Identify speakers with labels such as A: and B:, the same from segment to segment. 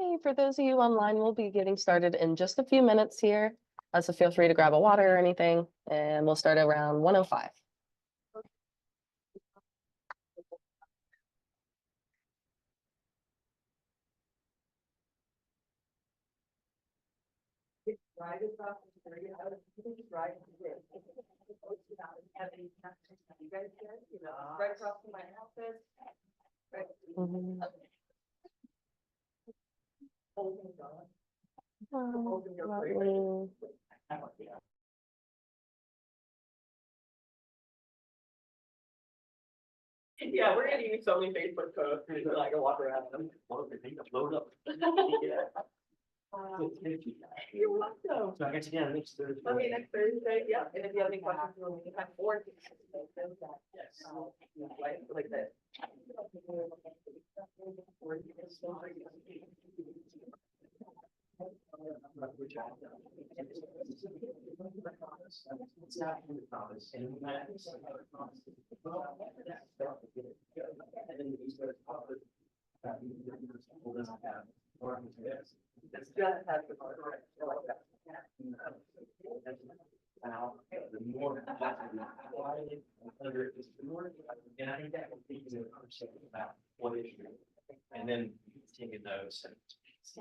A: Hey, for those of you online, we'll be getting started in just a few minutes here. So feel free to grab a water or anything, and we'll start around 1:05.
B: Yeah, we're gonna use so many Facebook posts, and I can walk around them. Load up. You're welcome.
C: So I guess, yeah, next Thursday.
B: Okay, next Thursday, yeah, and if you have any questions, we'll have four.
C: Yes.
B: Like that.
C: It's not in the promise. And then we start talking about people doesn't have, or this.
B: It's just has the correct, I like that.
C: Now, the more and I think that will be the conversation about what issue, and then taking those.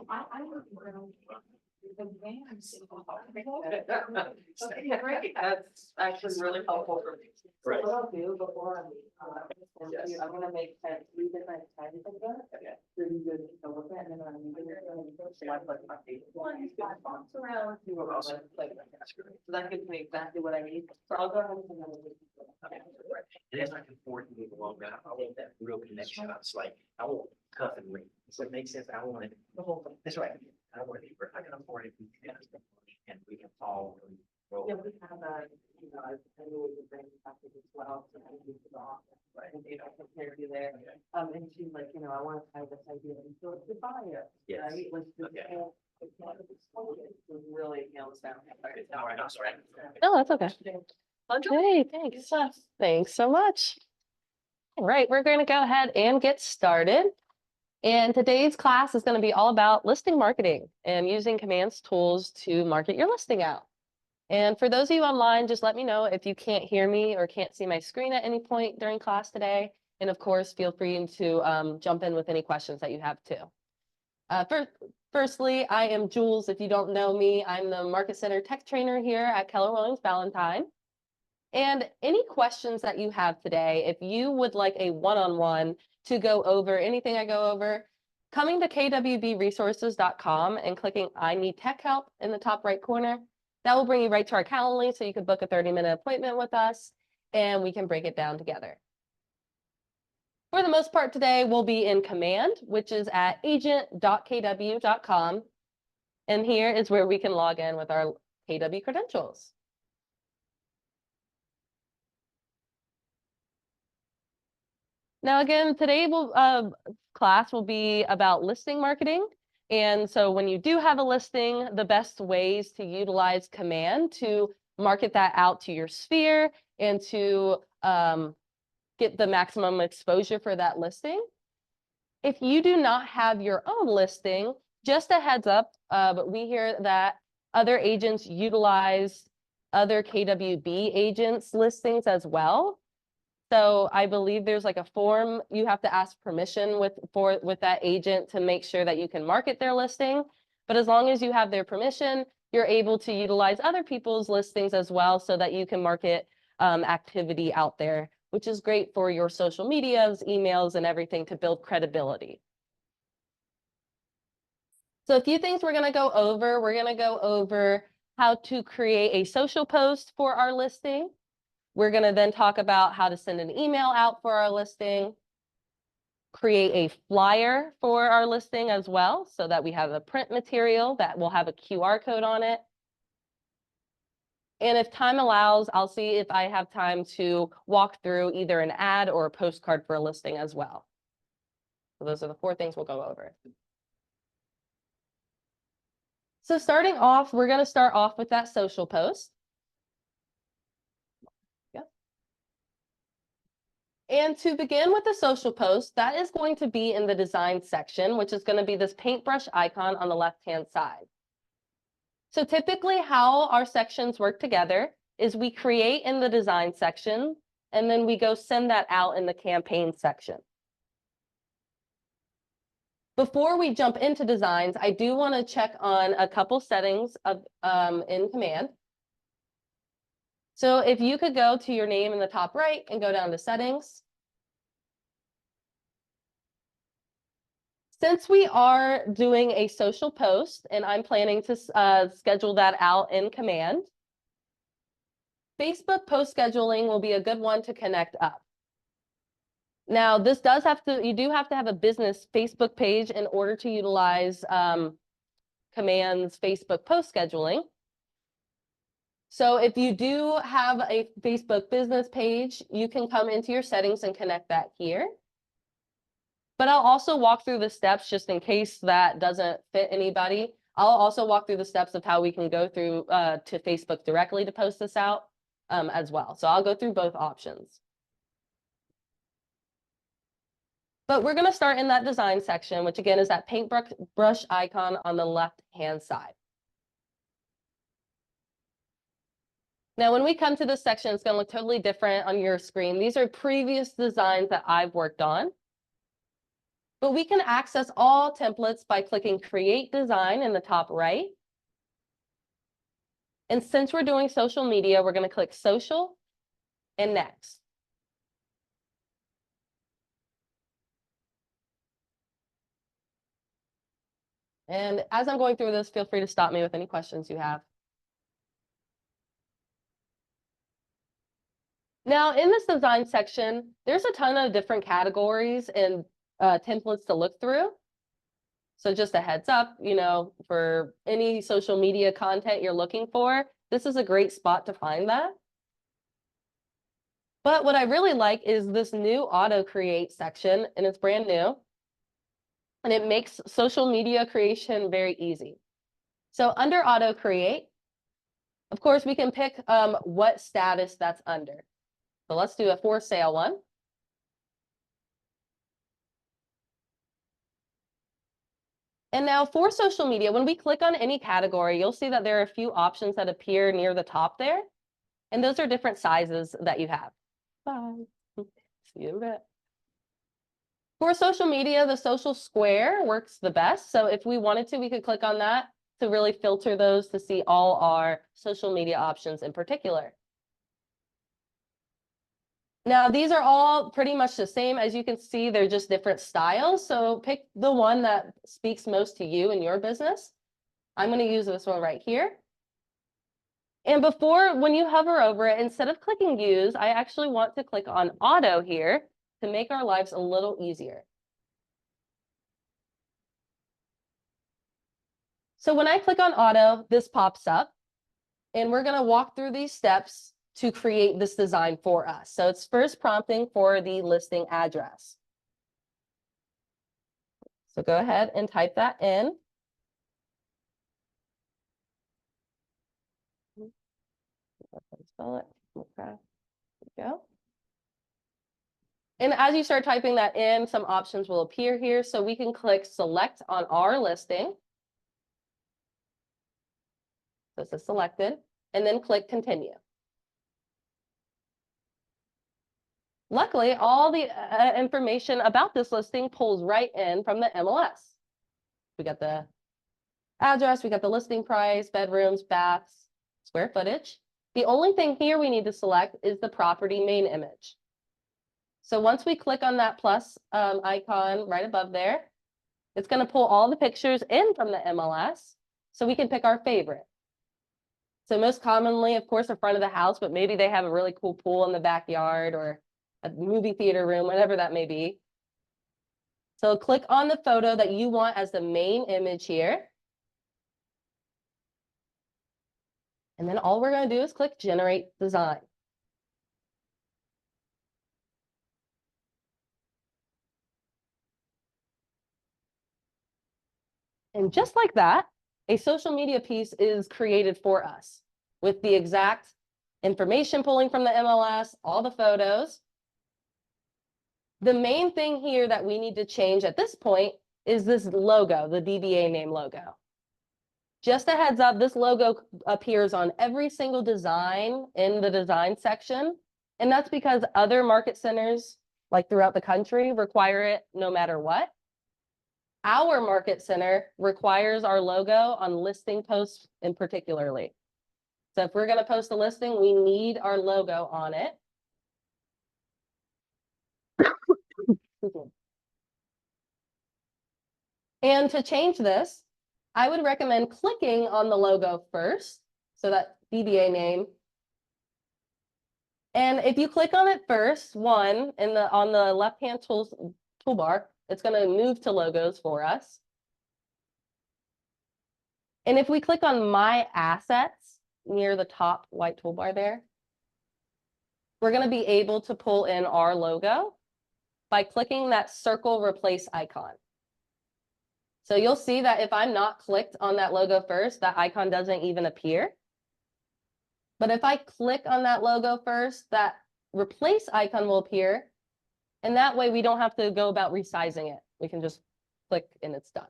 B: I would yeah, great, that's actually really helpful for me. So
C: Right.
B: what I'll do before I'm gonna make 3 different times of that. Okay. Really good to go with it, and then I'm gonna select like my favorite one, bounce around, see what else I play with. So that gives me exactly what I need. So I'll go ahead and then
C: Okay. And as I can afford to move along, I want that real connection. It's like, I want cuff and ring. Does that make sense? I want it.
B: the whole thing.
C: That's right. I want it. I can afford it. And we can follow. And roll.
B: Yeah, we have a, I know we can bring package as well, so I can use the office, right, and prepare you there. And she's like, I want to tie this idea into it to buy it,
C: Yes.
B: right? Like this
C: Okay.
B: whole, it's really nails down.
C: All right, I'm sorry.
A: No, that's okay. Hey, thanks. Thanks so much. All right, we're going to go ahead and get started. And today's class is going to be all about listing marketing and using commands tools to market your listing out. And for those of you online, just let me know if you can't hear me or can't see my screen at any point during class today. And of course, feel free to jump in with any questions that you have too. Firstly, I am Jules. If you don't know me, I'm the Market Center Tech Trainer here at Keller Williams Ballantine. And any questions that you have today, if you would like a one-on-one to go over anything I go over, coming to kwbresources.com and clicking I need tech help in the top right corner, that will bring you right to our Calendly so you can book a 30-minute appointment with us and we can break it down together. For the most part today, we'll be in Command, which is at agent.kw.com. And here is where we can log in with our KW credentials. Now, again, today class will be about listing marketing. And so when you do have a listing, the best ways to utilize Command to market that out to your sphere and to get the maximum exposure for that listing. If you do not have your own listing, just a heads up, but we hear that other agents utilize other KWB agents' listings as well. So I believe there's like a form you have to ask permission with that agent to make sure that you can market their listing. But as long as you have their permission, you're able to utilize other people's listings as well so that you can market activity out there, which is great for your social medias, emails, and everything to build credibility. So a few things we're going to go over. We're going to go over how to create a social post for our listing. We're going to then talk about how to send an email out for our listing, create a flyer for our listing as well, so that we have a print material that will have a QR code on it. And if time allows, I'll see if I have time to walk through either an ad or a postcard for a listing as well. So those are the 4 things we'll go over. So starting off, we're going to start off with that social post. And to begin with the social post, that is going to be in the design section, which is going to be this paintbrush icon on the left-hand side. So typically how our sections work together is we create in the design section, and then we go send that out in the campaign section. Before we jump into designs, I do want to check on a couple settings of in Command. So if you could go to your name in the top right and go down to settings. Since we are doing a social post and I'm planning to schedule that out in Command, Facebook post scheduling will be a good one to connect up. Now, this does have to, you do have to have a business Facebook page in order to utilize Command's Facebook post scheduling. So if you do have a Facebook business page, you can come into your settings and connect that here. But I'll also walk through the steps just in case that doesn't fit anybody. I'll also walk through the steps of how we can go through to Facebook directly to post this out as well. So I'll go through both options. But we're going to start in that design section, which again is that paintbrush icon on the left-hand side. Now, when we come to this section, it's going to look totally different on your screen. These are previous designs that I've worked on. But we can access all templates by clicking Create Design in the top right. And since we're doing social media, we're going to click Social and Next. And as I'm going through this, feel free to stop me with any questions you have. Now, in this design section, there's a ton of different categories and templates to look through. So just a heads up, you know, for any social media content you're looking for, this is a great spot to find that. But what I really like is this new auto create section, and it's brand new. And it makes social media creation very easy. So under auto create, of course, we can pick what status that's under. So let's do a for sale one. And now for social media, when we click on any category, you'll see that there are a few options that appear near the top there. And those are different sizes that you have. Bye. See you in a bit. For social media, the social square works the best. So if we wanted to, we could click on that to really filter those to see all our social media options in particular. Now, these are all pretty much the same. As you can see, they're just different styles. So pick the one that speaks most to you and your business. I'm going to use this one right here. And before, when you hover over it, instead of clicking use, I actually want to click on auto here to make our lives a little easier. So when I click on auto, this pops up, and we're going to walk through these steps to create this design for us. So it's first prompting for the listing address. So go ahead and type that in. Spell it. Okay. There we go. And as you start typing that in, some options will appear here. So we can click select on our listing. This is selected, and then click continue. Luckily, all the information about this listing pulls right in from the MLS. We got the address, we got the listing price, bedrooms, baths, square footage. The only thing here we need to select is the property main image. So once we click on that plus icon right above there, it's going to pull all the pictures in from the MLS so we can pick our favorite. So most commonly, of course, the front of the house, but maybe they have a really cool pool in the backyard or a movie theater room, whatever that may be. So click on the photo that you want as the main image here. And then all we're going to do is click generate design. And just like that, a social media piece is created for us with the exact information pulling from the MLS, all the photos. The main thing here that we need to change at this point is this logo, the DBA name logo. Just a heads up, this logo appears on every single design in the design section. And that's because other market centers, like throughout the country, require it no matter what. Our market center requires our logo on listing posts in particularly. So if we're going to post a listing, we need our logo on it. And to change this, I would recommend clicking on the logo first, so that DBA name. And if you click on it first, on the left-hand toolbar, it's going to move to logos for us. And if we click on My Assets near the top white toolbar there, we're going to be able to pull in our logo by clicking that circle replace icon. So you'll see that if I'm not clicked on that logo first, that icon doesn't even appear. But if I click on that logo first, that replace icon will appear. And that way we don't have to go about resizing it. We can just click and it's done.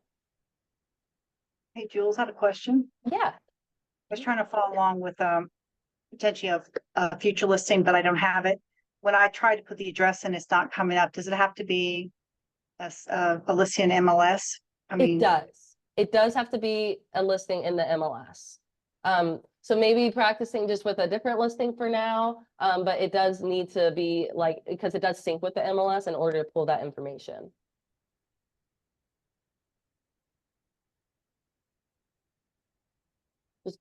D: Hey, Jules, I had a question.
A: Yeah.
D: I was trying to follow along with potentially a future listing, but I don't have it. When I try to put the address in, it's not coming up. Does it have to be a listing in MLS?
A: It does. It does have to be a listing in the MLS. So maybe practicing just with a different listing for now, but it does need to be like, because it does sync with the MLS in order to pull that information. Just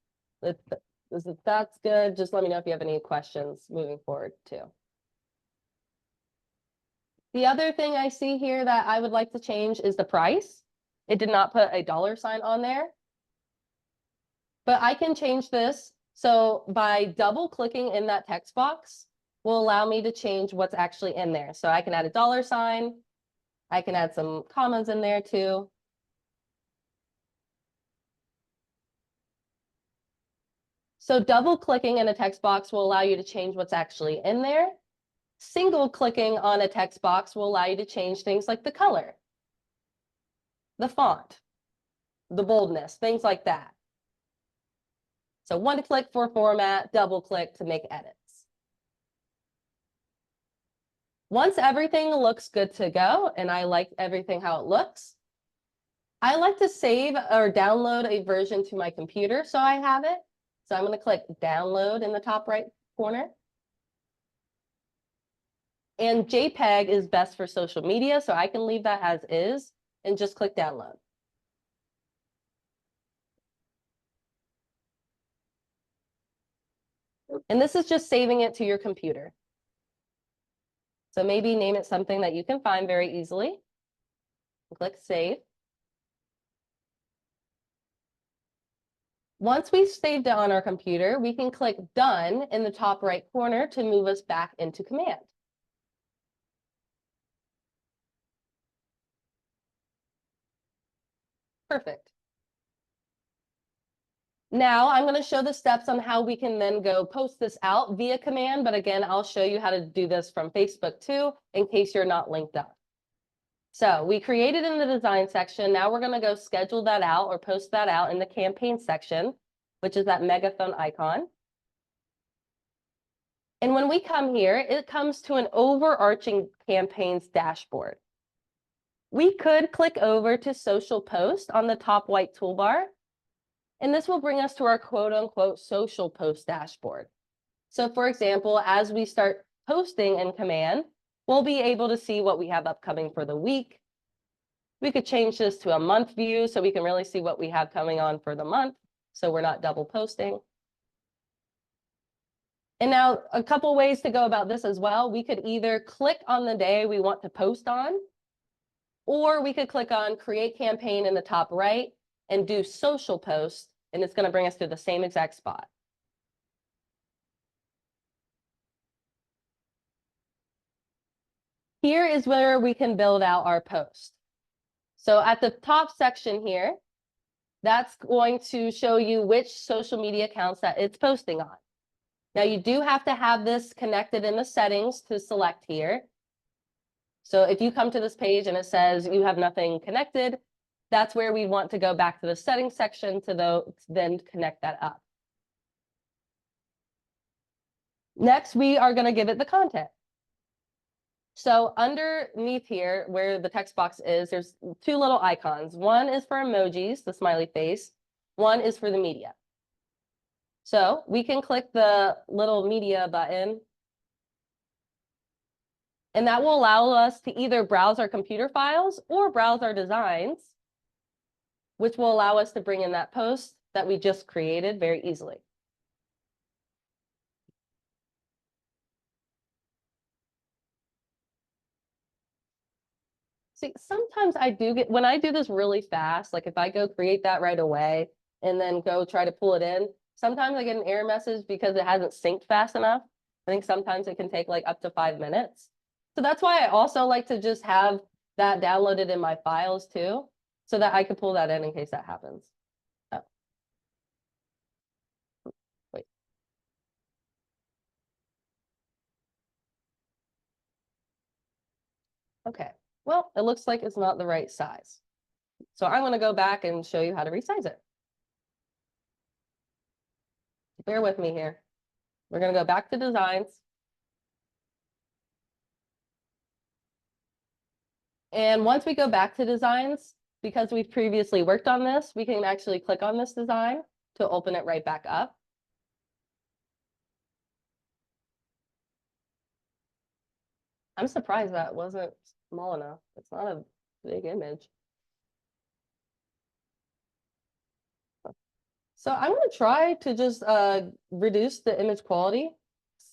A: if that's good, just let me know if you have any questions moving forward too. The other thing I see here that I would like to change is the price. It did not put a $sign on there. But I can change this. So by double clicking in that text box will allow me to change what's actually in there. So I can add a $sign. I can add some commas in there too. So double clicking in a text box will allow you to change what's actually in there. Single clicking on a text box will allow you to change things like the color, the font, the boldness, things like that. So one click for format, double click to make edits. Once everything looks good to go, and I like everything how it looks, I like to save or download a version to my computer so I have it. So I'm going to click download in the top right corner. And JPEG is best for social media, so I can leave that as is and just click download. And this is just saving it to your computer. So maybe name it something that you can find very easily. Click save. Once we've saved it on our computer, we can click done in the top right corner to move us back into Command. Perfect. Now I'm going to show the steps on how we can then go post this out via Command. But again, I'll show you how to do this from Facebook too, in case you're not linked up. So we created in the design section. Now we're going to go schedule that out or post that out in the campaign section, which is that megaphone icon. And when we come here, it comes to an overarching campaigns dashboard. We could click over to social post on the top white toolbar. And this will bring us to our quote unquote social post dashboard. So for example, as we start posting in Command, we'll be able to see what we have upcoming for the week. We could change this to a month view so we can really see what we have coming on for the month, so we're not double posting. And now a couple ways to go about this as well. We could either click on the day we want to post on, or we could click on create campaign in the top right and do social post, and it's going to bring us to the same exact spot. Here is where we can build out our post. So at the top section here, that's going to show you which social media accounts that it's posting on. Now you do have to have this connected in the settings to select here. So if you come to this page and it says you have nothing connected, that's where we want to go back to the settings section to then connect that up. Next, we are going to give it the content. So underneath here, where the text box is, there's two little icons. One is for emojis, the smiley face. One is for the media. So we can click the little media button, and that will allow us to either browse our computer files or browse our designs, which will allow us to bring in that post that we just created very easily. See, sometimes I do get, when I do this really fast, like if I go create that right away and then go try to pull it in, sometimes I get an error message because it hasn't synced fast enough. I think sometimes it can take like up to 5 minutes. So that's why I also like to just have that downloaded in my files too, so that I could pull that in case that happens. Oh. Wait. Okay, well, it looks like it's not the right size. So I'm going to go back and show you how to resize it. Bear with me here. We're going to go back to designs. And once we go back to designs, because we've previously worked on this, we can actually click on this design to open it right back up. I'm surprised that wasn't small enough. It's not a big image. So I'm going to try to just reduce the image quality,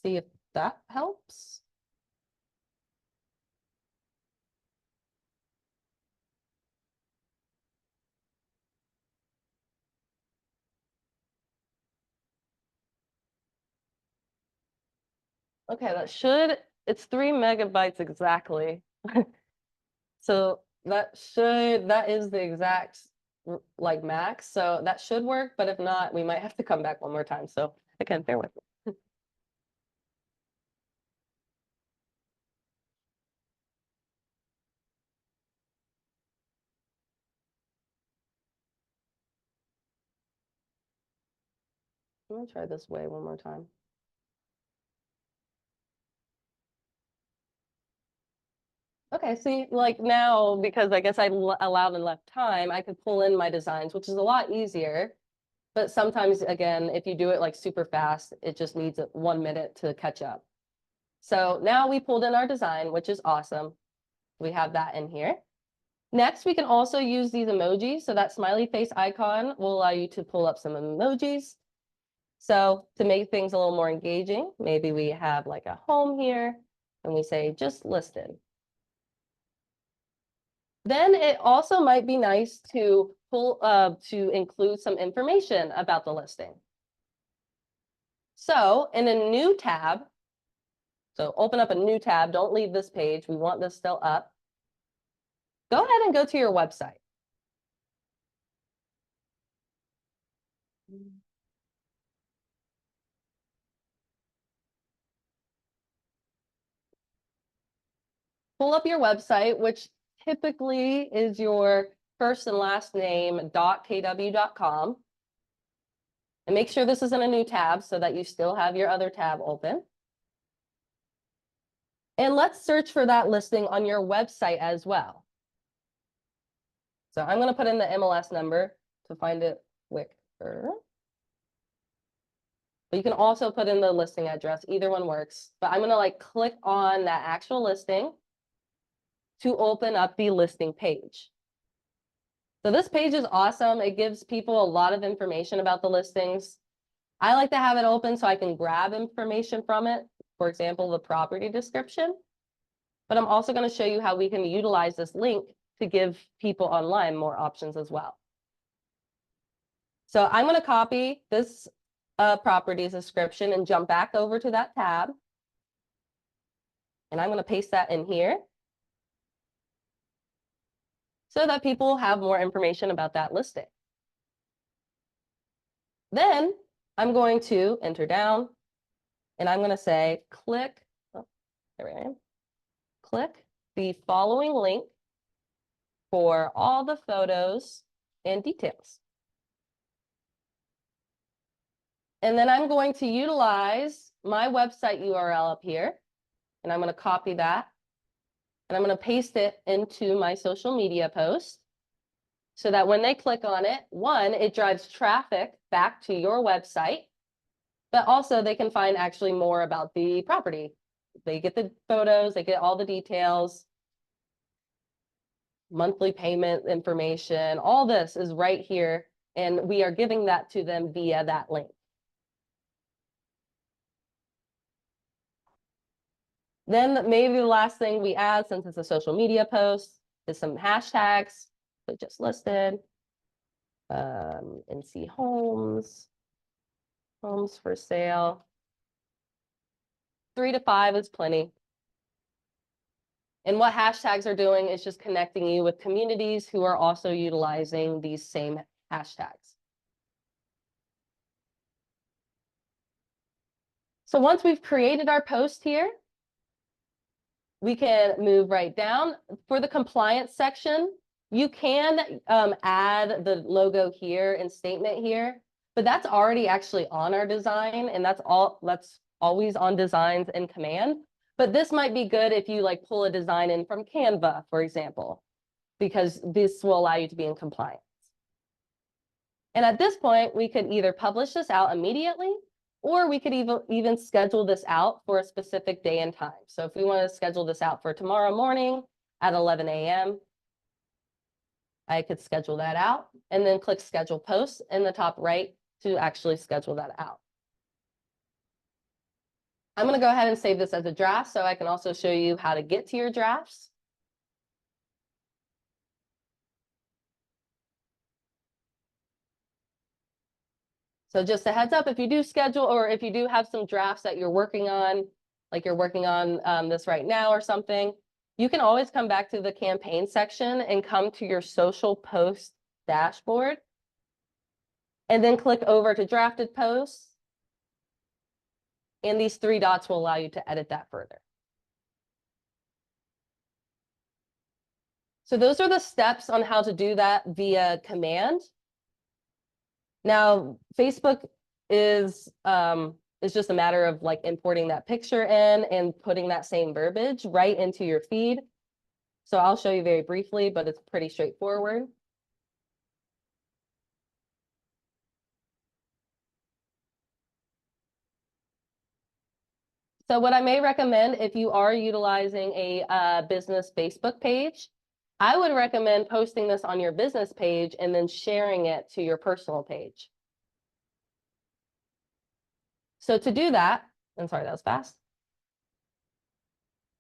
A: see if that helps. Okay, it's 3 megabytes exactly. So that is the exact like max. So that should work, but if not, we might have to come back one more time. So again, bear with me. I'm gonna try this way one more time. Okay, see, like now, because I guess I allowed and left time, I could pull in my designs, which is a lot easier. But sometimes, again, if you do it like super fast, it just needs 1 minute to catch up. So now we pulled in our design, which is awesome. We have that in here. Next, we can also use these emojis. So that smiley face icon will allow you to pull up some emojis. So to make things a little more engaging, maybe we have like a home here and we say just listed. Then it also might be nice to include some information about the listing. So in a new tab, so open up a new tab, don't leave this page. We want this still up. Go ahead and go to your website. Pull up your website, which typically is your first and last name .kw.com. And make sure this isn't a new tab so that you still have your other tab open. And let's search for that listing on your website as well. So I'm going to put in the MLS number to find it quicker. But you can also put in the listing address. Either one works. But I'm going to like click on that actual listing to open up the listing page. So this page is awesome. It gives people a lot of information about the listings. I like to have it open so I can grab information from it. For example, the property description. But I'm also going to show you how we can utilize this link to give people online more options as well. So I'm going to copy this properties description and jump back over to that tab. And I'm going to paste that in here so that people have more information about that listing. Then I'm going to enter down and I'm going to say click, oh, there I am, click the following link for all the photos and details. And then I'm going to utilize my website URL up here, and I'm going to copy that, and I'm going to paste it into my social media post so that when they click on it, one, it drives traffic back to your website, but also they can find actually more about the property. They get the photos, they get all the details, monthly payment information, all this is right here, and we are giving that to them via that link. Then maybe the last thing we add, since it's a social media post, is some hashtags. So just listed, NC homes, homes for sale. 3 to 5 is plenty. And what hashtags are doing is just connecting you with communities who are also utilizing these same hashtags. So once we've created our post here, we can move right down. For the compliance section, you can add the logo here and statement here, but that's already actually on our design, and that's always on designs in Command. But this might be good if you like pull a design in from Canva, for example, because this will allow you to be in compliance. And at this point, we could either publish this out immediately, or we could even schedule this out for a specific day and time. So if we want to schedule this out for tomorrow morning at 11 a.m., I could schedule that out and then click schedule post in the top right to actually schedule that out. I'm going to go ahead and save this as a draft so I can also show you how to get to your drafts. So just a heads up, if you do schedule or if you do have some drafts that you're working on, like you're working on this right now or something, you can always come back to the campaign section and come to your social post dashboard and then click over to drafted posts. And these 3 dots will allow you to edit that further. So those are the steps on how to do that via command. Now, Facebook is just a matter of like importing that picture in and putting that same verbiage right into your feed. So I'll show you very briefly, but it's pretty straightforward. So what I may recommend if you are utilizing a business Facebook page, I would recommend posting this on your business page and then sharing it to your personal page. So to do that, I'm sorry, that was fast.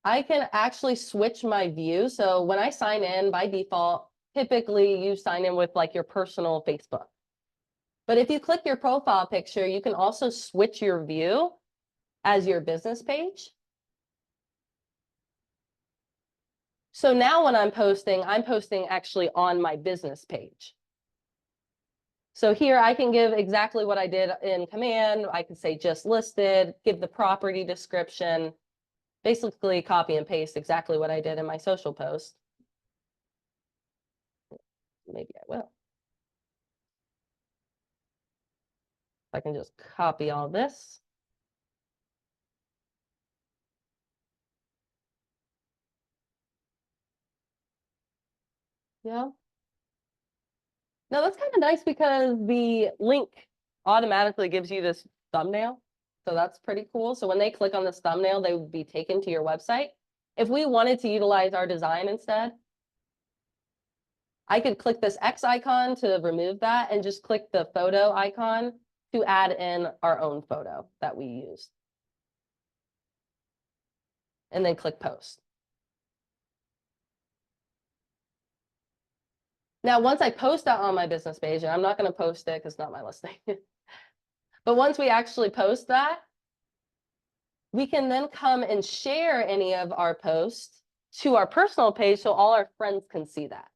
A: I can actually switch my view. So when I sign in by default, typically you sign in with like your personal Facebook. But if you click your profile picture, you can also switch your view as your business page. So now when I'm posting actually on my business page. So here I can give exactly what I did in command. I can say just listed, give the property description, basically copy and paste exactly what I did in my social post. Maybe I will. I can just copy all this. Yeah. Now that's kind of nice because the link automatically gives you this thumbnail. So that's pretty cool. So when they click on this thumbnail, they would be taken to your website. If we wanted to utilize our design instead, I could click this X icon to remove that and just click the photo icon to add in our own photo that we used. And then click post. Now, once I post that on my business page, and I'm not going to post it because it's not my listing. But once we actually post that, we can then come and share any of our posts to our personal page so all our friends can see that.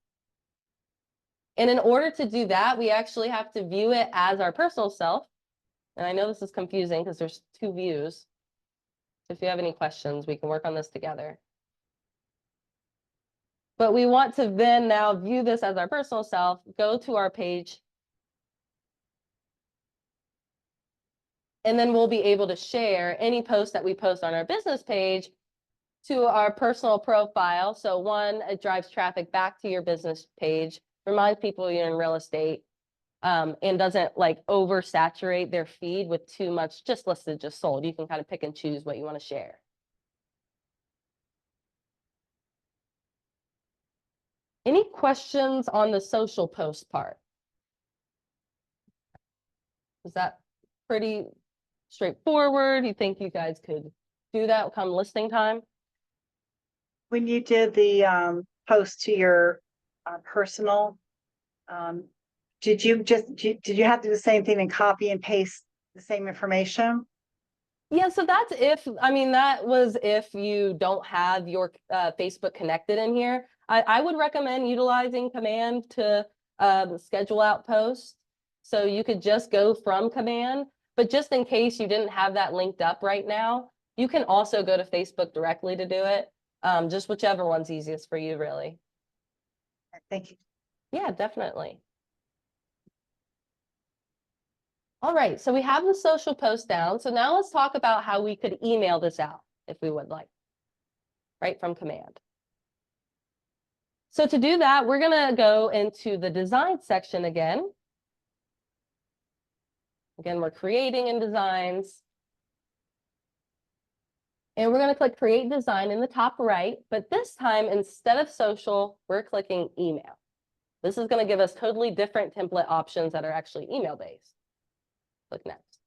A: And in order to do that, we actually have to view it as our personal self. And I know this is confusing because there's 2 views. So if you have any questions, we can work on this together. But we want to then now view this as our personal self, go to our page. And then we'll be able to share any post that we post on our business page to our personal profile. So one, it drives traffic back to your business page, reminds people you're in real estate, and doesn't like oversaturate their feed with too much just listed, just sold. You can kind of pick and choose what you want to share. Any questions on the social post part? Is that pretty straightforward? You think you guys could do that come listing time?
D: When you did the post to your personal, did you have to do the same thing and copy and paste the same information?
A: Yeah, so that's if, I mean, that was if you don't have your Facebook connected in here. I would recommend utilizing Command to schedule out posts. So you could just go from Command, but just in case you didn't have that linked up right now, you can also go to Facebook directly to do it. Just whichever one's easiest for you, really.
D: Thank you.
A: Yeah, definitely. All right, so we have the social post down. So now let's talk about how we could email this out if we would like, right from Command. So to do that, we're gonna go into the design section again. Again, we're creating in designs. And we're gonna click create design in the top right, but this time, instead of social, we're clicking email. This is gonna give us totally different template options that are actually email-based. Click next.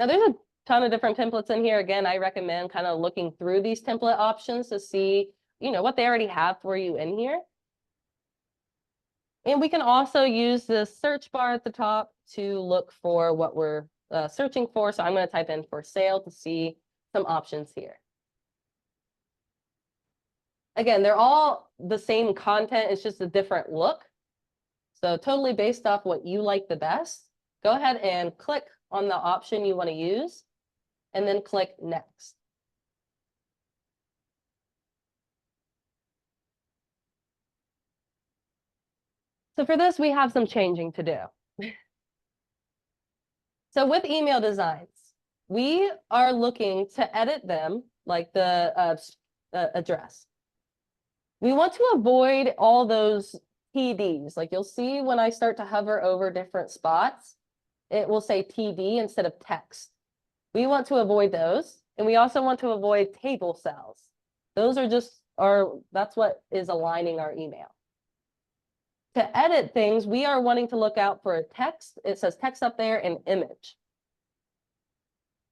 A: Now there's a ton of different templates in here. Again, I recommend kind of looking through these template options to see, what they already have for you in here. And we can also use the search bar at the top to look for what we're searching for. So I'm going to type in for sale to see some options here. Again, they're all the same content. It's just a different look. So totally based off what you like the best, go ahead and click on the option you want to use and then click next. So for this, we have some changing to do. So with email designs, we are looking to edit them like the address. We want to avoid all those TDs. Like you'll see when I start to hover over different spots, it will say TD instead of text. We want to avoid those. And we also want to avoid table cells. Those are just that's what is aligning our email. To edit things, we are wanting to look out for a text. It says text up there and image.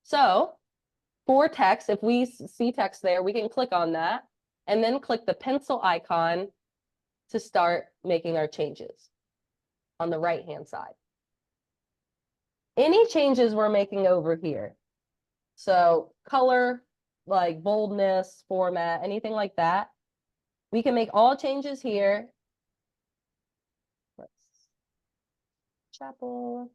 A: So for text, if we see text there, we can click on that and then click the pencil icon to start making our changes on the right-hand side. Any changes we're making over here, so color, like boldness, format, anything like that, we can make all changes here. Chapel.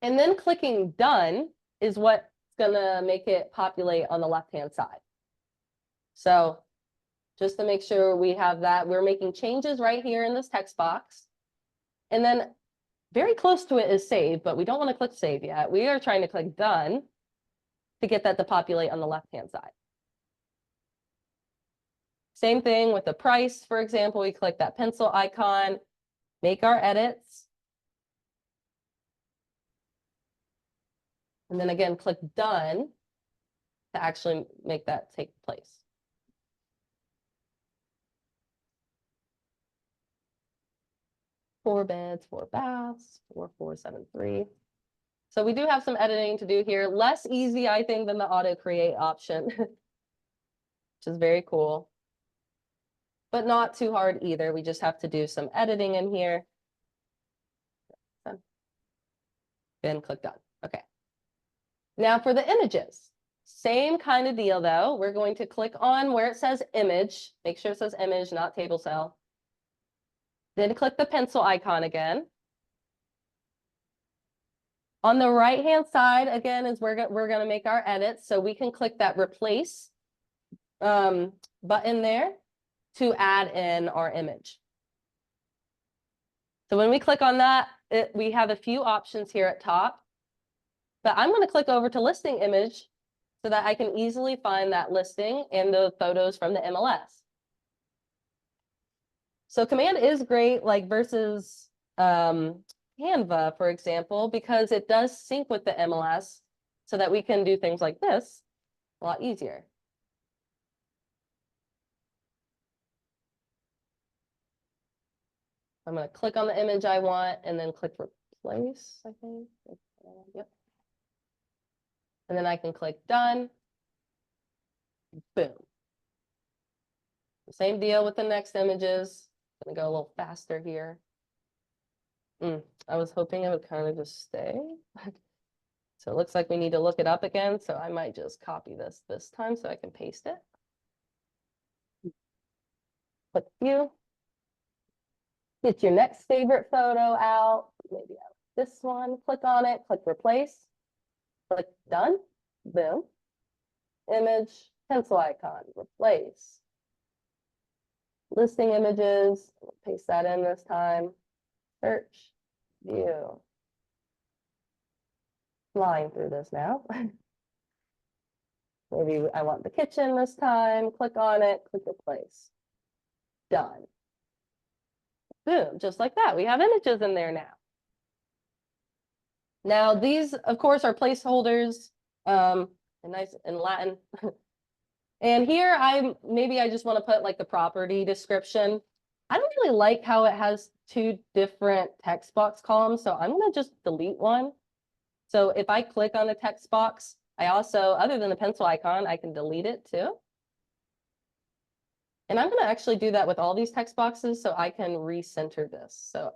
A: And then clicking done is what's gonna make it populate on the left-hand side. So just to make sure we have that, we're making changes right here in this text box. And then very close to it is save, but we don't want to click save yet. We are trying to click done to get that to populate on the left-hand side. Same thing with the price, for example, we click that pencil icon, make our edits. And then again, click done to actually make that take place. Four beds, 4 baths, 4473. So we do have some editing to do here. Less easy, I think, than the auto create option, which is very cool. But not too hard either. We just have to do some editing in here. Then click done. Okay. Now for the images, same kind of deal though. We're going to click on where it says image. Make sure it says image, not table cell. Then click the pencil icon again. On the right-hand side, again, is where we're gonna make our edits, so we can click that replace button there to add in our image. So when we click on that, we have a few options here at top, but I'm gonna click over to listing image so that I can easily find that listing and the photos from the MLS. So Command is great, like versus Canva, for example, because it does sync with the MLS so that we can do things like this a lot easier. I'm going to click on the image I want and then click replace, I think. Yep. And then I can click done. Boom. Same deal with the next images. I'm going to go a little faster here. I was hoping it would kind of just stay. So it looks like we need to look it up again. So I might just copy this time so I can paste it. Click view. Get your next favorite photo out. Maybe out this one. Click on it. Click replace. Click done. Boom. Image. Pencil icon. Replace. Listing images. Paste that in this time. Search. View. Flying through this now. Maybe I want the kitchen this time. Click on it. Click replace. Done. Boom, just like that. We have images in there now. Now these, of course, are placeholders, and nice in Latin. And here maybe I just want to put like the property description. I don't really like how it has two different text box columns, so I'm gonna just delete one. So if I click on the text box, I also, other than the pencil icon, I can delete it too. And I'm going to actually do that with all these text boxes so I can recenter this. So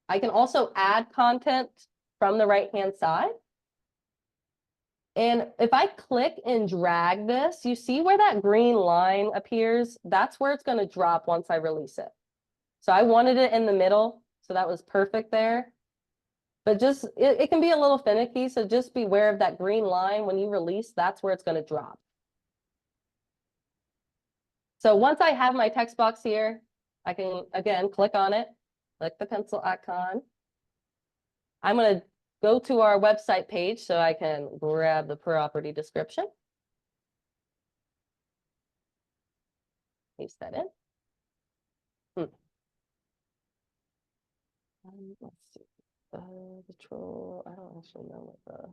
A: I can also add content from the right-hand side. And if I click and drag this, you see where that green line appears? That's where it's going to drop once I release it. So I wanted it in the middle, so that was perfect there. But just, it can be a little finicky, so just beware of that green line. When you release, that's where it's going to drop. So once I have my text box here, I can, again, click on it, click the pencil icon. I'm going to go to our website page so I can grab the property description. Paste that in. Let's see. Control, I don't actually know what the...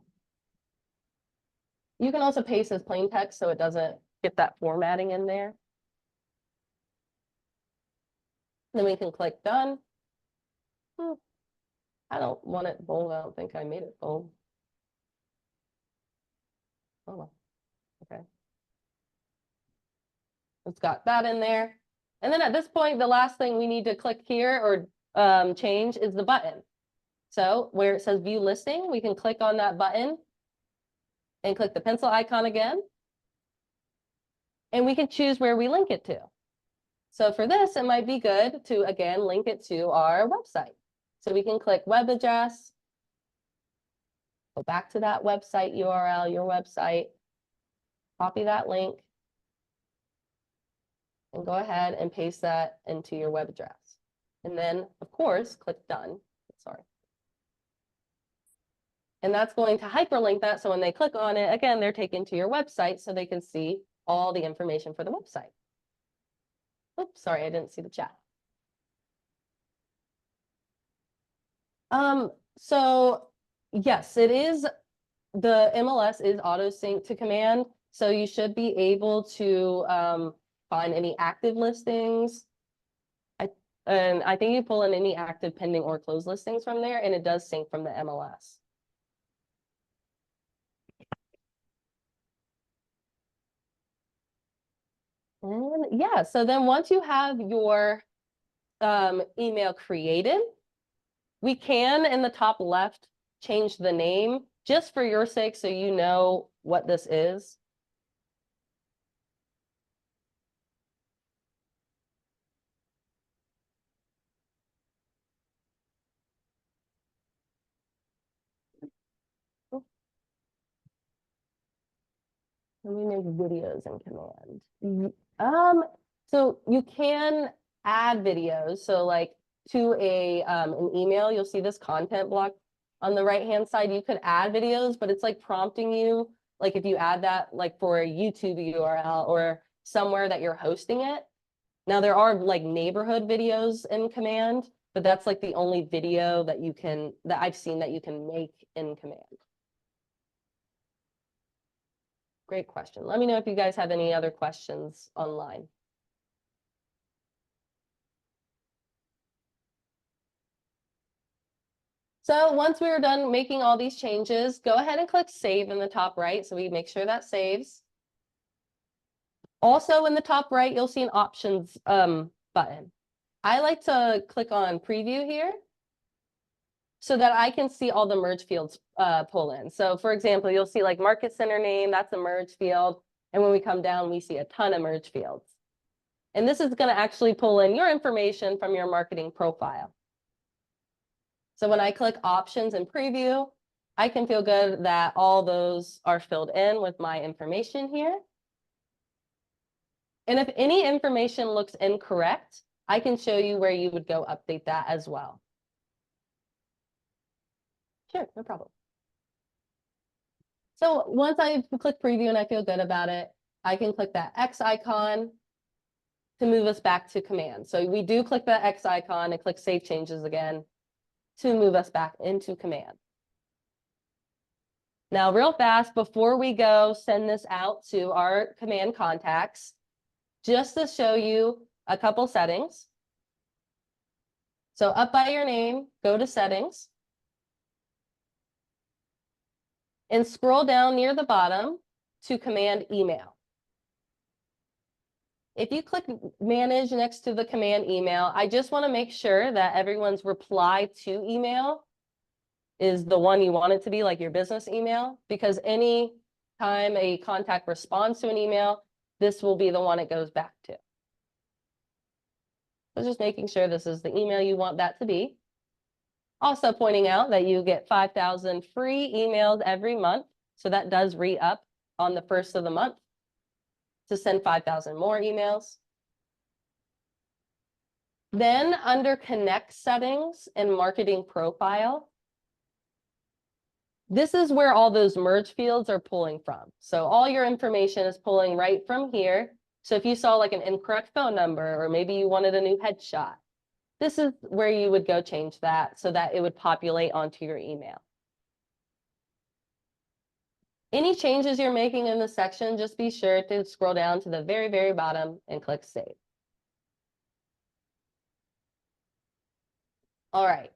A: You can also paste as plain text so it doesn't get that formatting in there. Then we can click done. I don't want it bold. I don't think I made it bold. Oh, well. Okay. It's got that in there. And then at this point, the last thing we need to click here or change is the button. So where it says view listing, we can click on that button and click the pencil icon again. And we can choose where we link it to. So for this, it might be good to, again, link it to our website. So we can click web address, go back to that website URL, your website, copy that link, and go ahead and paste that into your web address. And then, of course, click done. Sorry. And that's going to hyperlink that. So when they click on it, again, they're taken to your website so they can see all the information for the website. Oops, sorry, I didn't see the chat. So yes, it is, the MLS is auto sync to Command. So you should be able to find any active listings. And I think you pull in any active, pending, or closed listings from there, and it does sync from the MLS. And yeah, so then once you have your email created, we can, in the top left, change the name just for your sake so you know what this is. Let me make videos in command. So you can add videos. So like to an email, you'll see this content block on the right-hand side. You could add videos, but it's like prompting you, like if you add that like for a YouTube URL or somewhere that you're hosting it. Now there are like neighborhood videos in command, but that's like the only video that I've seen that you can make in command. Great question. Let me know if you guys have any other questions online. So once we were done making all these changes, go ahead and click save in the top right. So we make sure that saves. Also in the top right, you'll see an options button. I like to click on preview here so that I can see all the merge fields pull in. So for example, you'll see like market center name, that's a merge field. And when we come down, we see a ton of merge fields. And this is going to actually pull in your information from your marketing profile. So when I click options and preview, I can feel good that all those are filled in with my information here. And if any information looks incorrect, I can show you where you would go update that as well. Sure, no problem. So once I click preview and I feel good about it, I can click that X icon to move us back to command. So we do click the X icon and click save changes again to move us back into command. Now, real fast, before we go send this out to our command contacts, just to show you a couple settings. So up by your name, go to settings. And scroll down near the bottom to command email. If you click manage next to the command email, I just want to make sure that everyone's reply to email is the one you want it to be, like your business email, because any time a contact responds to an email, this will be the one it goes back to. So just making sure this is the email you want that to be. Also pointing out that you get 5,000 free emails every month. So that does re-up on the first of the month to send 5,000 more emails. Then under connect settings and marketing profile, this is where all those merge fields are pulling from. So all your information is pulling right from here. So if you saw like an incorrect phone number, or maybe you wanted a new headshot, this is where you would go change that so that it would populate onto your email. Any changes you're making in the section, just be sure to scroll down to the very, very bottom and click save. All right.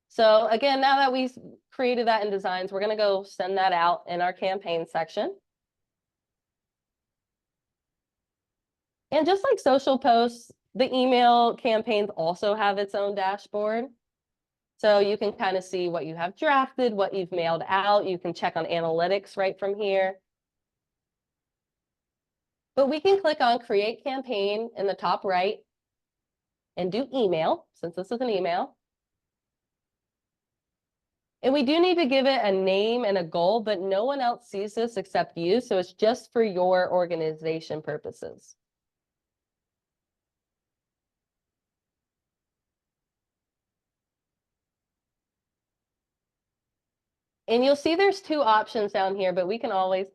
A: So again, now that we've created that in designs, we're going to go send that out in our campaign section. And just like social posts, the email campaigns also have its own dashboard. So you can kind of see what you have drafted, what you've mailed out. You can check on analytics right from here. But we can click on create campaign in the top right and do email, since this is an email. And we do need to give it a name and a goal, but no one else sees this except you. So it's just for your organization purposes. And you'll see there's two options down here, but we can always,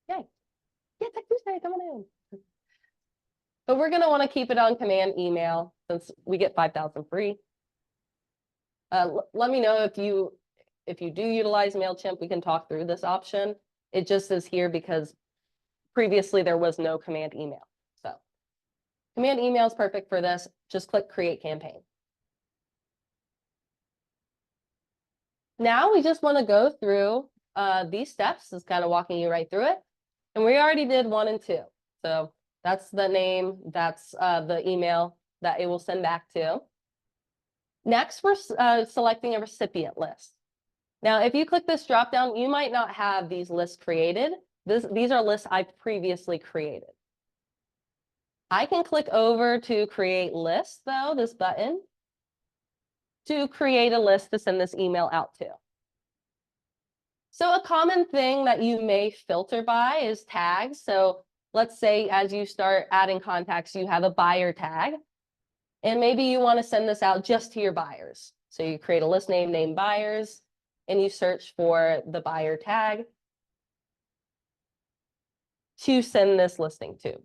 A: yeah, Tech Tuesday, come on in. But we're going to want to keep it on command email since we get 5,000 free. Let me know if you do utilize MailChimp, we can talk through this option. It just is here because previously there was no command email. So command email is perfect for this. Just click create campaign. Now we just want to go through these steps. Is kind of walking you right through it. And we already did 1 and 2. So that's the name, that's the email that it will send back to. Next, we're selecting a recipient list. Now, if you click this drop down, you might not have these lists created. These are lists I've previously created. I can click over to create list, though, this button, to create a list to send this email out to. So a common thing that you may filter by is tags. So let's say as you start adding contacts, you have a buyer tag, and maybe you want to send this out just to your buyers. So you create a list name named buyers, and you search for the buyer tag to send this listing to.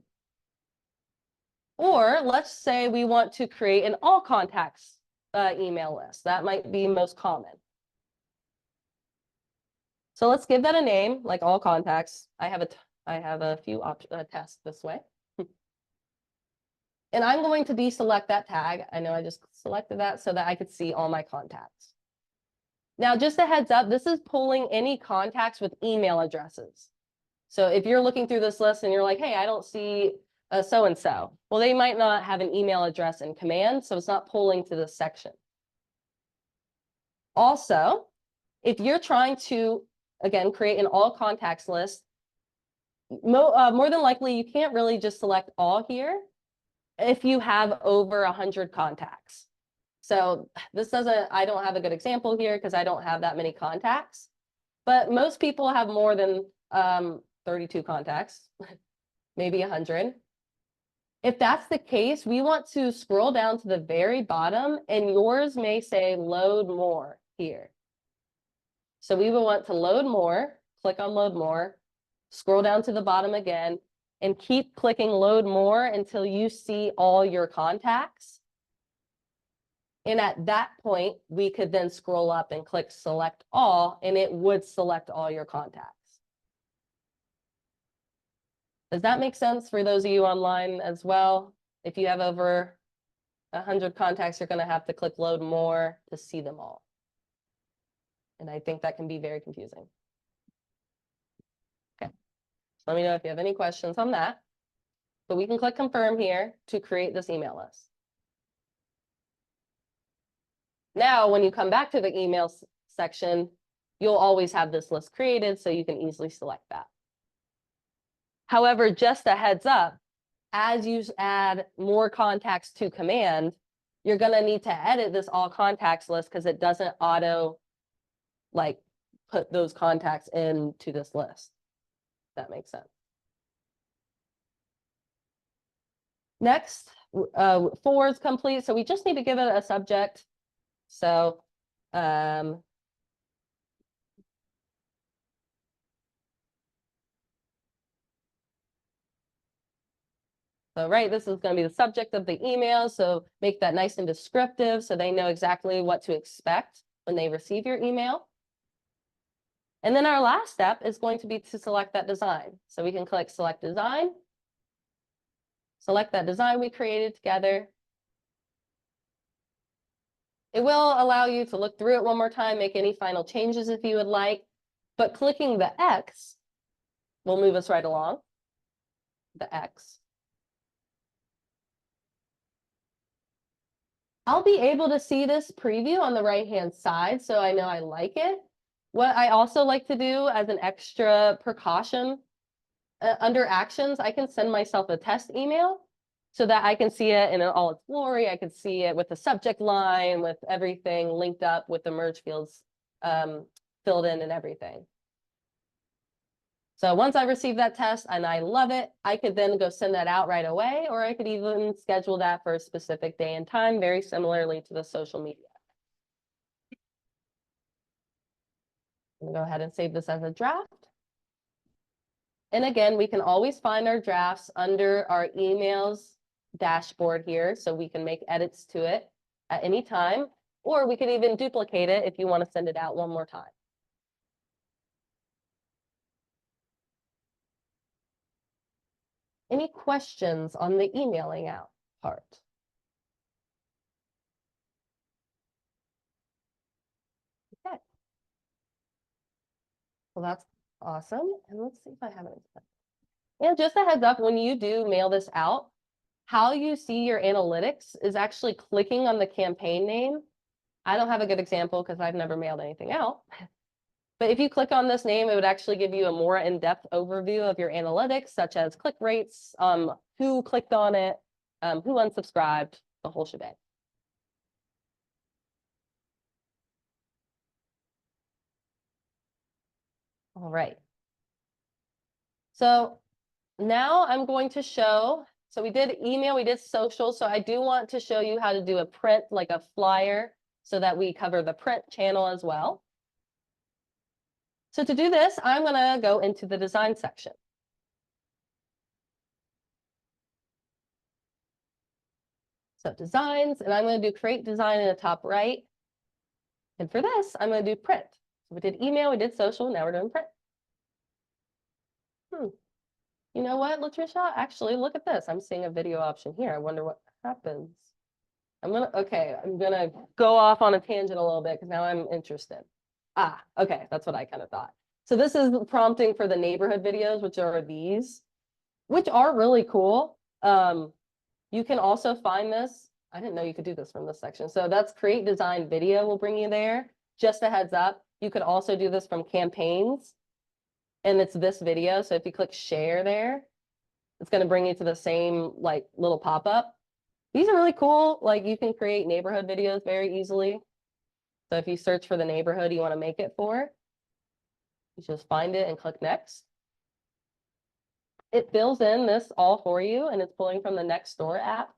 A: Or let's say we want to create an all contacts email list. That might be most common. So let's give that a name, like all contacts. I have a few tests this way. And I'm going to deselect that tag. I know I just selected that so that I could see all my contacts. Now, just a heads up, this is pulling any contacts with email addresses. So if you're looking through this list and you're like, hey, I don't see so-and-so. Well, they might not have an email address in command, so it's not pulling to this section. Also, if you're trying to, again, create an all contacts list, more than likely, you can't really just select all here if you have over 100 contacts. So this doesn't, I don't have a good example here because I don't have that many contacts, but most people have more than 32 contacts, maybe 100. If that's the case, we want to scroll down to the very bottom, and yours may say load more here. So we will want to load more, click on load more, scroll down to the bottom again, and keep clicking load more until you see all your contacts. And at that point, we could then scroll up and click select all, and it would select all your contacts. Does that make sense for those of you online as well? If you have over 100 contacts, you're going to have to click load more to see them all. And I think that can be very confusing. Okay, let me know if you have any questions on that. But we can click confirm here to create this email list. Now, when you come back to the email section, you'll always have this list created, so you can easily select that. However, just a heads up, as you add more contacts to command, you're going to need to edit this all contacts list because it doesn't auto put those contacts into this list. If that makes sense. Next, 4 is complete. So we just need to give it a subject. So, so right, this is going to be the subject of the email. So make that nice and descriptive so they know exactly what to expect when they receive your email. And then our last step is going to be to select that design. So we can click select design, select that design we created together. It will allow you to look through it one more time, make any final changes if you would like, but clicking the X will move us right along. The X. I'll be able to see this preview on the right-hand side, so I know I like it. What I also like to do as an extra precaution, under actions, I can send myself a test email so that I can see it in all its glory. I can see it with the subject line, with everything linked up with the merge fields filled in and everything. So once I receive that test and I love it, I could then go send that out right away, or I could even schedule that for a specific day and time, very similarly to the social media. I'm gonna go ahead and save this as a draft. And again, we can always find our drafts under our emails dashboard here, so we can make edits to it at any time, or we could even duplicate it if you want to send it out one more time. Any questions on the emailing out part? Okay. Well, that's awesome. And let's see if I have it. And just a heads up, when you do mail this out, how you see your analytics is actually clicking on the campaign name. I don't have a good example because I've never mailed anything out. But if you click on this name, it would actually give you a more in-depth overview of your analytics, such as click rates, who clicked on it, who unsubscribed, the whole shebang. All right. So now I'm going to show, so we did email, we did social. So I do want to show you how to do a print, like a flyer, so that we cover the print channel as well. So to do this, I'm going to go into the design section. So designs, and I'm going to do create design in the top right. And for this, I'm going to do print. So we did email, we did social, now we're doing print. You know what, Latricia? Actually, look at this. I'm seeing a video option here. I wonder what happens. I'm gonna go off on a tangent a little bit because now I'm interested. Okay, that's what I kind of thought. So this is prompting for the neighborhood videos, which are these, which are really cool. You can also find this. I didn't know you could do this from this section. So that's create design video will bring you there. Just a heads up. You could also do this from campaigns. And it's this video. So if you click share there, it's going to bring you to the same like little pop-up. These are really cool. Like you can create neighborhood videos very easily. So if you search for the neighborhood you want to make it for, you just find it and click next. It fills in this all for you, and it's pulling from the Nextdoor app.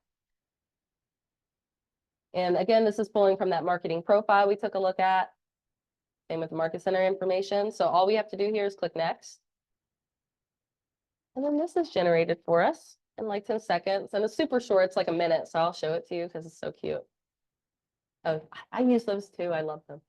A: And again, this is pulling from that marketing profile we took a look at. Same with the market center information. So all we have to do here is click next. And then this is generated for us in like 10 seconds. And it's super short, it's like a minute. So I'll show it to you because it's so cute. Oh, I use those too. I love them.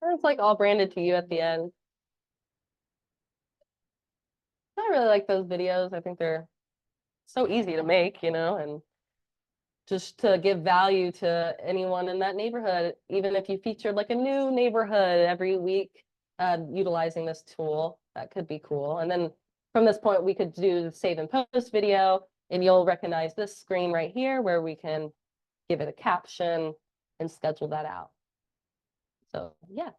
A: It's like all branded to you at the end. I really like those videos. I think they're so easy to make, and just to give value to anyone in that neighborhood, even if you featured like a new neighborhood every week, utilizing this tool, that could be cool. And then from this point, we could do the save and post video, and you'll recognize this screen right here where we can give it a caption and schedule that out. So yeah.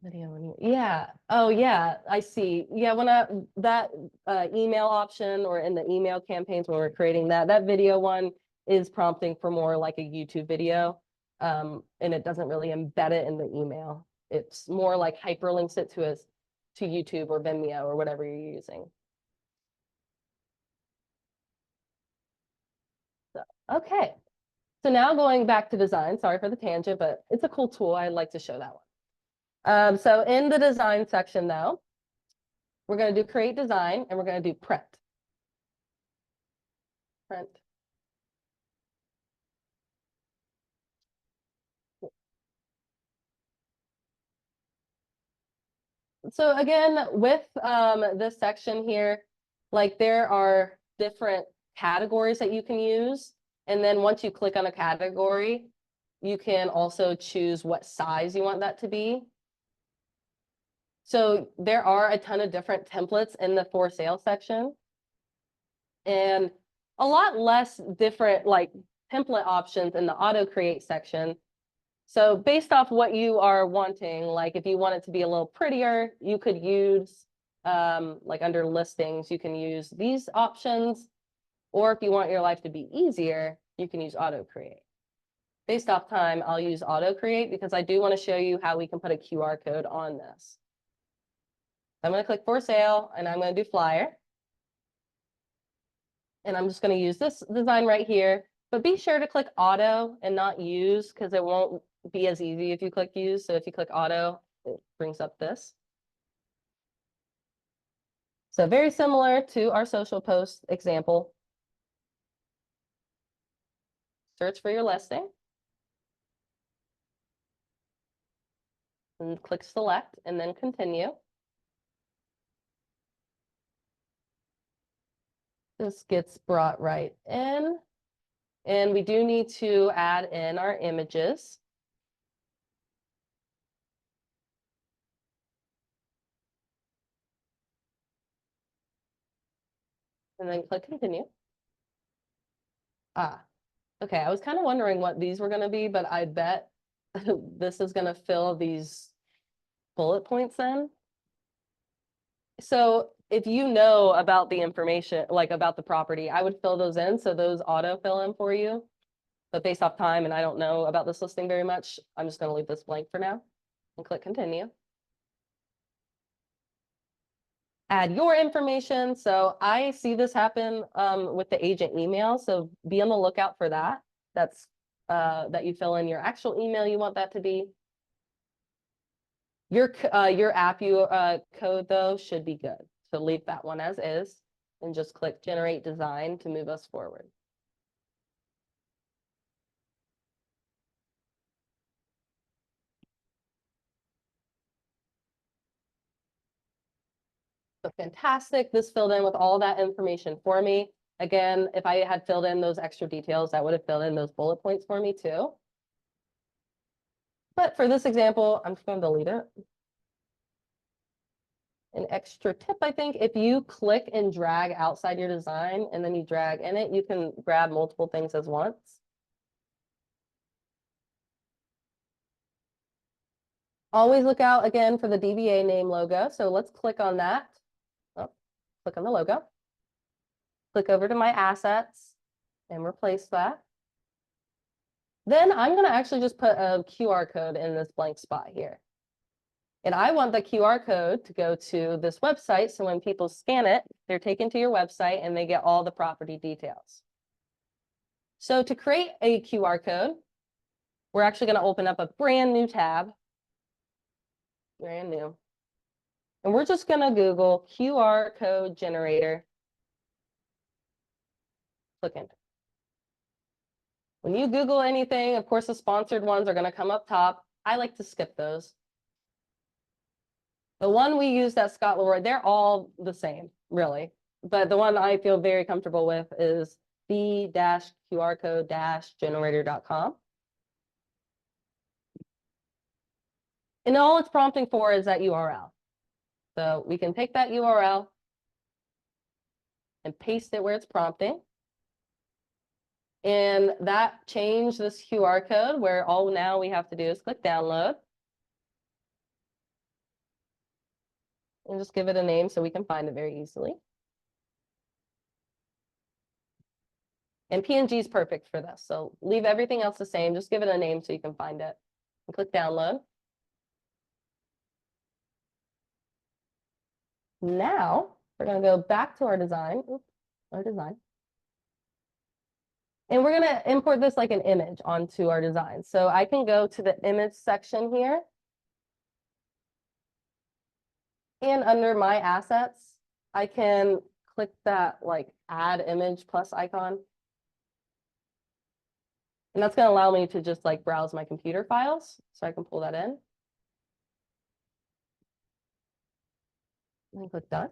A: Video. Yeah. Oh, yeah. I see. Yeah. When that email option or in the email campaigns when we're creating that video one is prompting for more like a YouTube video, and it doesn't really embed it in the email. It's more like hyperlinks it to YouTube or Vimeo or whatever you're using. So, okay. So now going back to design. Sorry for the tangent, but it's a cool tool. I'd like to show that one. So in the design section though, we're going to do create design and we're going to do print. Print. So again, with this section here, like there are different categories that you can use. And then once you click on a category, you can also choose what size you want that to be. So there are a ton of different templates in the for sale section. And a lot less different like template options in the auto create section. So based off what you are wanting, like if you want it to be a little prettier, you could use like under listings, you can use these options. Or if you want your life to be easier, you can use auto create. Based off time, I'll use auto create because I do want to show you how we can put a QR code on this. I'm going to click for sale and I'm going to do flyer. And I'm just going to use this design right here, but be sure to click auto and not use because it won't be as easy if you click use. So if you click auto, it brings up this. So very similar to our social post example. Search for your listing. And click select and then continue. This gets brought right in. And we do need to add in our images. And then click continue. Ah, okay. I was kind of wondering what these were going to be, but I bet this is going to fill these bullet points in. So if you know about the information, like about the property, I would fill those in. So those auto fill in for you. But based off time, and I don't know about this listing very much, I'm just going to leave this blank for now and click continue. Add your information. So I see this happen with the agent email. So be on the lookout for that. That's that you fill in your actual email you want that to be. Your app code though should be good. So leave that one as is and just click generate design to move us forward. So fantastic. This filled in with all that information for me. Again, if I had filled in those extra details, that would have filled in those bullet points for me too. But for this example, I'm just going to delete it. An extra tip, I think, if you click and drag outside your design and then you drag in it, you can grab multiple things as once. Always look out again for the DBA name logo. So let's click on that. Oh, click on the logo. Click over to my assets and replace that. Then I'm going to actually just put a QR code in this blank spot here. And I want the QR code to go to this website. So when people scan it, they're taken to your website and they get all the property details. So to create a QR code, we're actually going to open up a brand new tab. Brand new. And we're just going to Google QR code generator. Click enter. When you Google anything, of course, the sponsored ones are going to come up top. I like to skip those. The one we use at Scott Leroy, they're all the same, really. But the one I feel very comfortable with is the-qrcode-generator.com. And all it's prompting for is that URL. So we can take that URL and paste it where it's prompting. And that changed this QR code where all now we have to do is click download. And just give it a name so we can find it very easily. And PNG is perfect for this. So leave everything else the same. Just give it a name so you can find it. And click download. Now we're going to go back to our design. Oops, our design. And we're going to import this like an image onto our design. So I can go to the image section here. And under my assets, I can click that like add image plus icon. And that's going to allow me to just like browse my computer files. So I can pull that in. And click done.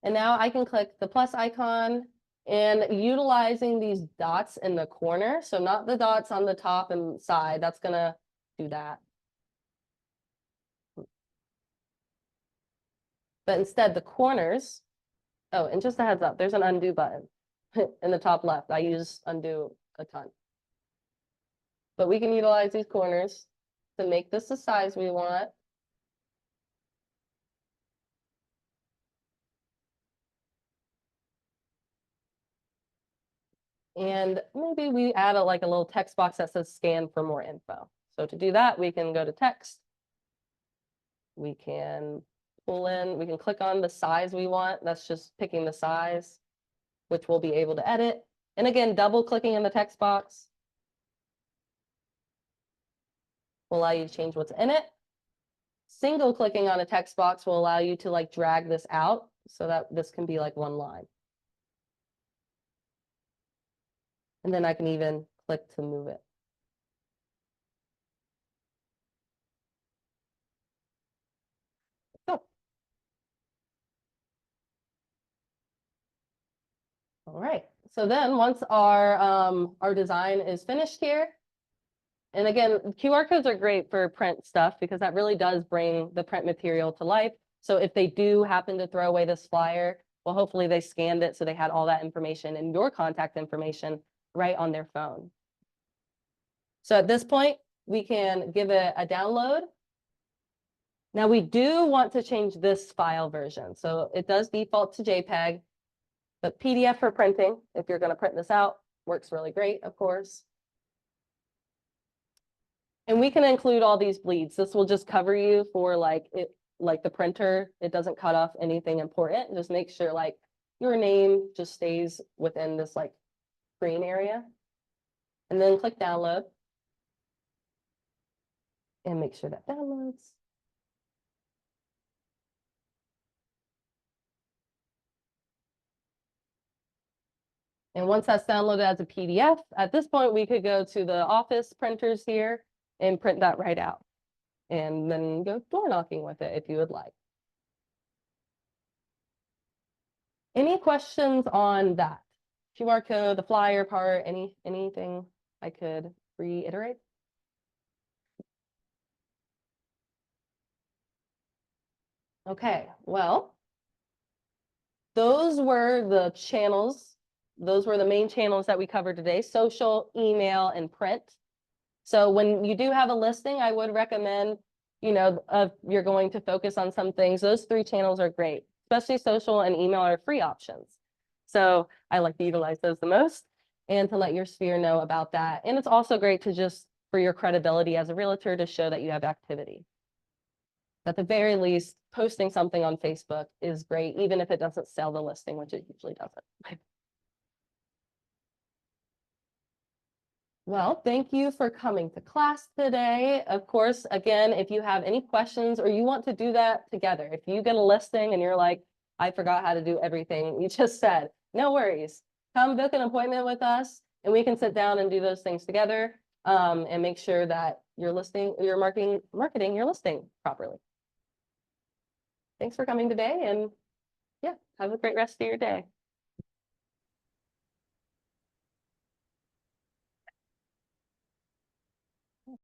A: And now I can click the plus icon and utilizing these dots in the corner. So not the dots on the top and side. That's going to do that. But instead the corners. Oh, and just a heads up, there's an undo button in the top left. I use undo a ton. But we can utilize these corners to make this the size we want. And maybe we add like a little text box that says scan for more info. So to do that, we can go to text. We can pull in, we can click on the size we want. That's just picking the size, which we'll be able to edit. And again, double clicking in the text box will allow you to change what's in it. single clicking on a text box will allow you to like drag this out so that this can be like one line. And then I can even click to move it. So. All right, so then once our design is finished here, and again, QR codes are great for print stuff because that really does bring the print material to life. So if they do happen to throw away this flyer, well, hopefully they scanned it so they had all that information and your contact information right on their phone. So at this point, we can give it a download. Now we do want to change this file version. So it does default to JPEG, but PDF for printing, if you're going to print this out, works really great, of course. And we can include all these bleeds. This will just cover you for like the printer. It doesn't cut off anything important. Just make sure like your name just stays within this like screen area. And then click download. And make sure that downloads. And once that's downloaded as a PDF, at this point, we could go to the office printers here and print that right out. And then go door knocking with it if you would like. Any questions on that? QR code, the flyer part, anything I could reiterate? Okay, well, those were the channels. Those were the main channels that we covered today: social, email, and print. So when you do have a listing, I would recommend, you know, you're going to focus on some things. Those 3 channels are great, especially social and email are free options. So I like to utilize those the most and to let your sphere know about that. And it's also great to just, for your credibility as a realtor, to show that you have activity. At the very least, posting something on Facebook is great, even if it doesn't sell the listing, which it usually doesn't. Well, thank you for coming to class today. Of course, again, if you have any questions or you want to do that together, if you get a listing and you're like, I forgot how to do everything you just said, no worries. Come book an appointment with us and we can sit down and do those things together and make sure that you're marketing your listing properly. Thanks for coming today and yeah, have a great rest of your day.